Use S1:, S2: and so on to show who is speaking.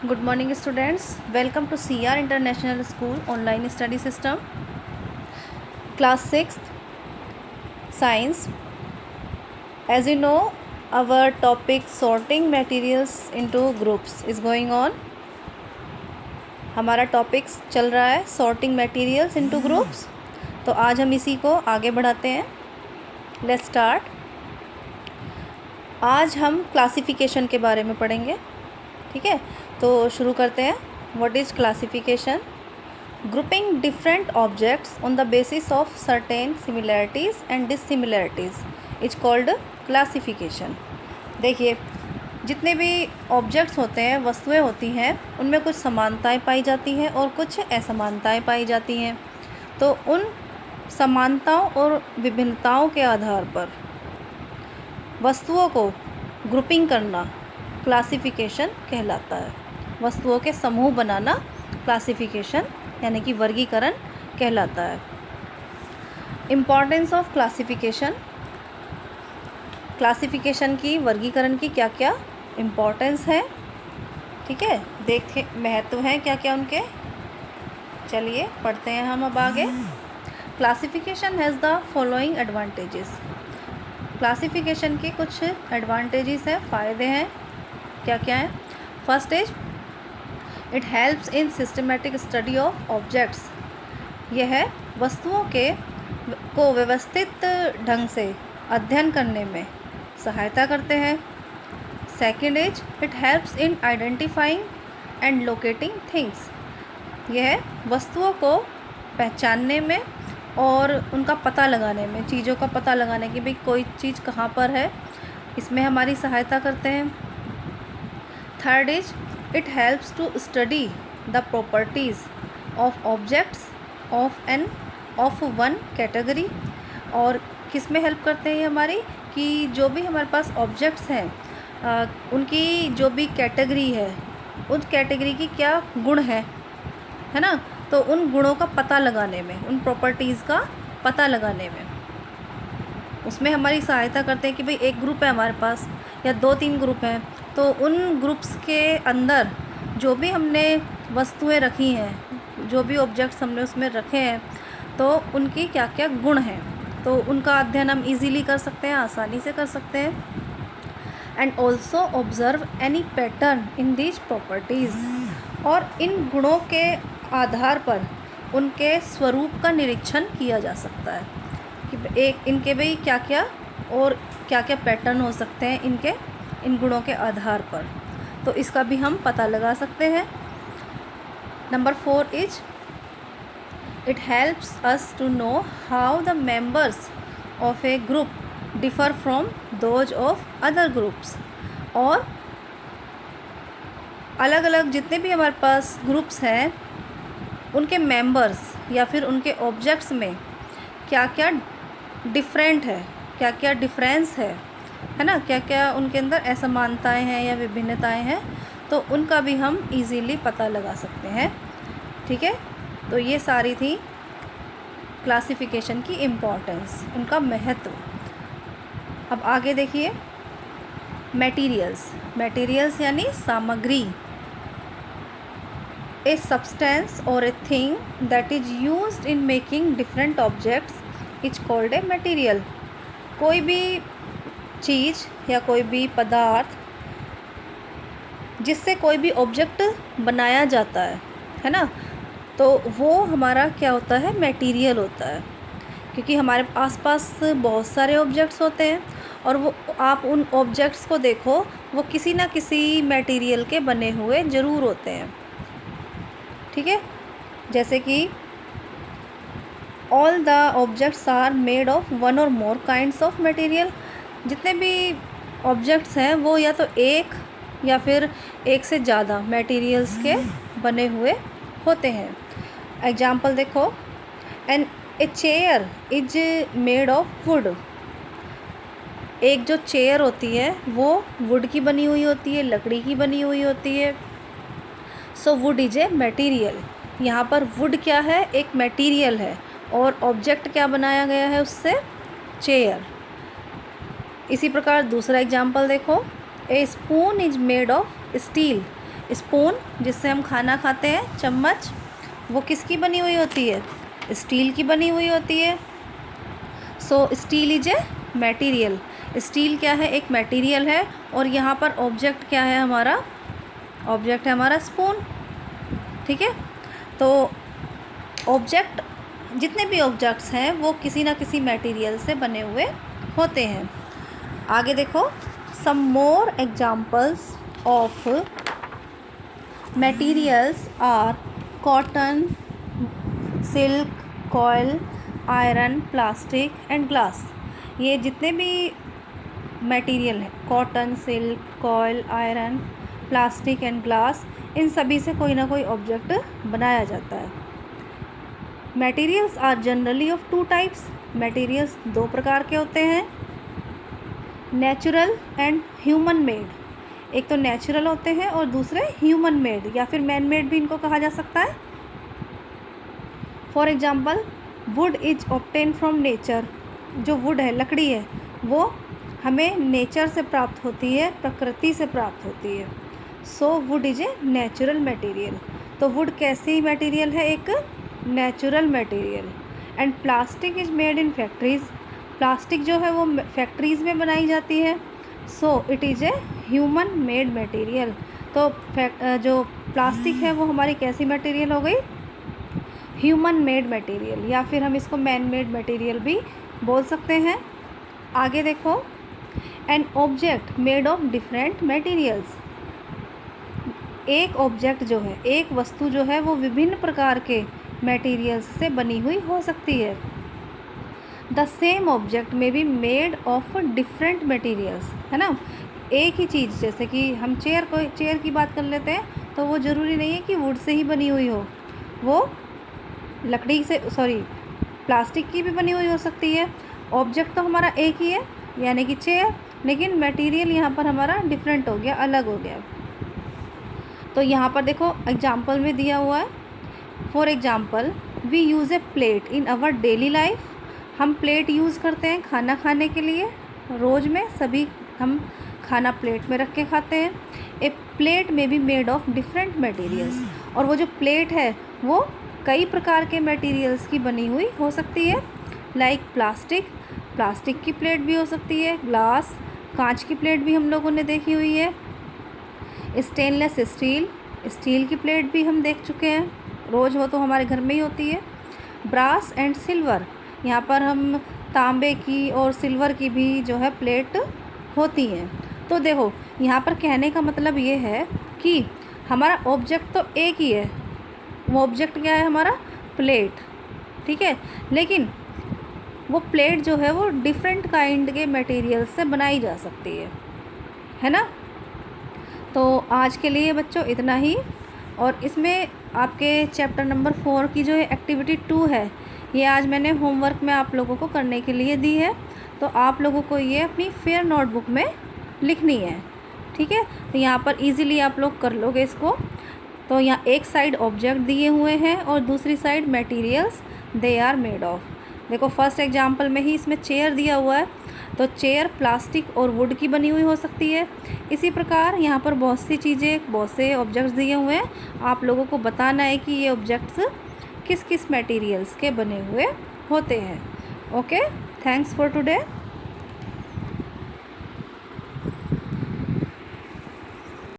S1: Good morning students. Welcome to CR International School online study system. Class 6th Science. As you know, our topic sorting materials into groups is going on. हमारा topic चल रहा है sorting materials into groups. तो आज हम इसी को आगे बढ़ाते हैं. Let's start. आज हम क्लासिफिकेशन के बारे में पढ़ेंगे. ठीक है, तो शुरू करते हैं. What is classification? Grouping different objects on the basis of certain similarities and dissimilarities is called classification. देखिए, जितने भी ऑब्जेक्ट्स होते हैं, वस्तुएं होती हैं, उनमें कुछ समानताएं पाई जाती हैं और कुछ असमानताएं पाई जाती हैं. तो उन समानताओं और विभिन्नताओं के आधार पर वस्तुओं को ग्रुपिंग करना क्लासिफिकेशन कहलाता है. वस्तुओं के समूह बनाना क्लासिफिकेशन यानी कि वर्गीकरण कहलाता है. Importance of classification. क्लासिफिकेशन की, वर्गीकरण की क्या क्या इम्पॉर्टेंस है, ठीक है, देखें महत्व हैं क्या क्या उनके. चलिए पढ़ते हैं हम अब आगे. Classification has the following advantages. Classification के कुछ एडवांटेजेस हैं, फ़ायदे हैं. क्या क्या है? First is it helps in systematic study of objects. यह है वस्तुओं को व्यवस्थित ढंग से अध्ययन करने में सहायता करते हैं. Second is it helps in identifying and locating things. यह वस्तुओं को पहचानने में और उनका पता लगाने में, चीज़ों का पता लगाने की भाई कोई चीज़ कहाँ पर है, इसमें हमारी सहायता करते हैं. Third is it helps to study the properties of objects of one category. और किस में हेल्प करते हैं हमारी, कि जो भी हमारे पास ऑब्जेक्ट्स हैं उनकी जो भी कैटेगरी है, उस कैटेगरी की क्या गुण है ना, तो उन गुणों का पता लगाने में, उन प्रॉपर्टीज़ का पता लगाने में उसमें हमारी सहायता करते हैं. कि भाई एक ग्रुप है हमारे पास या 2-3 ग्रुप हैं, तो उन ग्रुप्स के अंदर जो भी हमने वस्तुएं रखी हैं, जो भी ऑब्जेक्ट्स हमने उसमें रखे हैं, तो उनकी क्या क्या गुण हैं, तो उनका अध्ययन हम इजीली कर सकते हैं, आसानी से कर सकते हैं. And also observe any pattern in these properties. और इन गुणों के आधार पर उनके स्वरूप का निरीक्षण किया जा सकता है कि एक इनके भाई क्या क्या और क्या क्या पैटर्न हो सकते हैं इनके, इन गुणों के आधार पर, तो इसका भी हम पता लगा सकते हैं. Number 4 is it helps us to know how the members of a group differ from those of other groups. और अलग अलग जितने भी हमारे पास ग्रुप्स हैं, उनके मेंबर्स या फिर उनके ऑब्जेक्ट्स में क्या क्या डिफरेंट है, क्या क्या डिफरेंस है ना, क्या क्या उनके अंदर असमानताएं हैं या विभिन्नताएं हैं, तो उनका भी हम इजीली पता लगा सकते हैं. ठीक है, तो ये सारी थी क्लासिफिकेशन की इम्पोर्टेंस, उनका महत्व. अब आगे देखिए, मटेरियल्स यानी सामग्री. ए सब्सटेंस और a thing that is used in making different objects is called a material. कोई भी चीज़ या कोई भी पदार्थ जिससे कोई भी ऑब्जेक्ट बनाया जाता है ना, तो वो हमारा क्या होता है, मटेरियल होता है. क्योंकि हमारे आसपास बहुत सारे ऑब्जेक्ट्स होते हैं और वो आप उन ऑब्जेक्ट्स को देखो, वो किसी ना किसी मटेरियल के बने हुए ज़रूर होते हैं. ठीक है, जैसे कि all the objects are made of one और मोर काइंड्स ऑफ मटेरियल. जितने भी ऑब्जेक्ट्स हैं वो या तो एक या फिर एक से ज़्यादा मटेरियल्स के बने हुए होते हैं. एग्जाम्पल देखो, a chair is made of would. एक जो चेयर होती है वो वुड की बनी हुई होती है, लकड़ी की बनी हुई होती है. So would is a material. यहाँ पर वुड क्या है, एक मटेरियल है, और ऑब्जेक्ट क्या बनाया गया है उससे, चेयर. इसी प्रकार दूसरा एग्जाम्पल देखो, ए spoon is made of steel. Spoon जिससे हम खाना खाते हैं, चम्मच, वो किसकी बनी हुई होती है? स्टील की बनी हुई होती है। सो steel is a material. Steel क्या है? एक मटेरियल है। और यहाँ पर ऑब्जेक्ट क्या है हमारा? ऑब्जेक्ट है हमारा स्पून। ठीक है, तो ऑब्जेक्ट, जितने भी ऑब्जेक्ट्स हैं वो किसी ना किसी मटेरियल से बने हुए होते हैं। आगे देखो, some more examples of materials are cotton, silk, coil, iron, plastic and glass. ये जितने भी मटेरियल हैं, cotton, silk, coil, iron, plastic and glass, इन सभी से कोई ना कोई ऑब्जेक्ट बनाया जाता है। Materials are generally of two types. Materials दो प्रकार के होते हैं, नेचुरल एंड ह्यूमन मेड। एक तो नेचुरल होते हैं और दूसरे ह्यूमन मेड या फिर मैन मेड भी इनको कहा जा सकता है। For example, would is obtain from nature. जो वुड है, लकड़ी है, वो हमें नेचर से प्राप्त होती है, प्रकृति से प्राप्त होती है। So would is a natural material. तो वुड कैसी मटेरियल है? एक natural material. And plastic is made in factories. Plastic जो है वो फैक्ट्रीज़ में बनाई जाती है। So it is a human made material. तो जो प्लास्टिक है वो हमारी कैसी मटेरियल हो गई? ह्यूमन मेड मटेरियल, या फिर हम इसको मैन मेड मटेरियल भी बोल सकते हैं। आगे देखो, an object made of different materials. एक ऑब्जेक्ट जो है, एक वस्तु जो है वो विभिन्न प्रकार के मटेरियल्स से बनी हुई हो सकती है। द सेम ऑब्जेक्ट में be made of different materials, है ना। एक ही चीज़, जैसे कि हम चेयर की बात कर लेते हैं, तो वो ज़रूरी नहीं है कि वुड से ही बनी हुई हो, वो लकड़ी से, प्लास्टिक की भी बनी हुई हो सकती है। ऑब्जेक्ट तो हमारा एक ही है, यानी कि चेयर, लेकिन मटेरियल यहाँ पर हमारा डिफरेंट हो गया, अलग हो गया। तो यहाँ पर देखो एग्जाम्पल में दिया हुआ है। For example, we use a plate in our daily life. हम प्लेट यूज़ करते हैं खाना खाने के लिए, रोज़ में सभी हम खाना प्लेट में रख के खाते हैं। ए प्लेट में be made of different materials. और वो जो प्लेट है वो कई प्रकार के मटेरियल्स की बनी हुई हो सकती है। लाइक प्लास्टिक की प्लेट भी हो सकती है, ग्लास, कांच की प्लेट भी हम लोगों ने देखी हुई है। स्टेनलेस स्टील की प्लेट भी हम देख चुके हैं, रोज़ हो तो हमारे घर में ही होती है। ब्रास एंड सिल्वर, यहाँ पर हम तांबे की और सिल्वर की भी जो है प्लेट होती हैं। तो देखो यहाँ पर कहने का मतलब ये है कि हमारा ऑब्जेक्ट तो एक ही है। वो ऑब्जेक्ट क्या है? हमारा प्लेट, ठीक है, लेकिन वो प्लेट जो है वो डिफरेंट काइंड के मटेरियल से बनाई जा सकती है ना। तो आज के लिए बच्चों इतना ही। और इसमें आपके चैप्टर नंबर 4 की जो एक्टिविटी 2 है, ये आज मैंने होमवर्क में आप लोगों को करने के लिए दी है। तो आप लोगों को ये अपनी फेयर नोटबुक में लिखनी है, ठीक है। तो यहाँ पर इजीली आप लोग कर लोगे इसको। तो यहाँ एक साइड ऑब्जेक्ट दिए हुए हैं और दूसरी side materials they are made of. देखो फर्स्ट एग्जांपल में ही इसमें चेयर दिया हुआ है, तो चेयर प्लास्टिक और वुड की बनी हुई हो सकती है। इसी प्रकार यहाँ पर बहुत सी चीज़ें, बहुत से ऑब्जेक्ट्स दिए हुए हैं। आप लोगों को बताना है कि ये ऑब्जेक्ट्स किस किस मटेरियल्स के बने हुए होते हैं। Okay, thanks for today.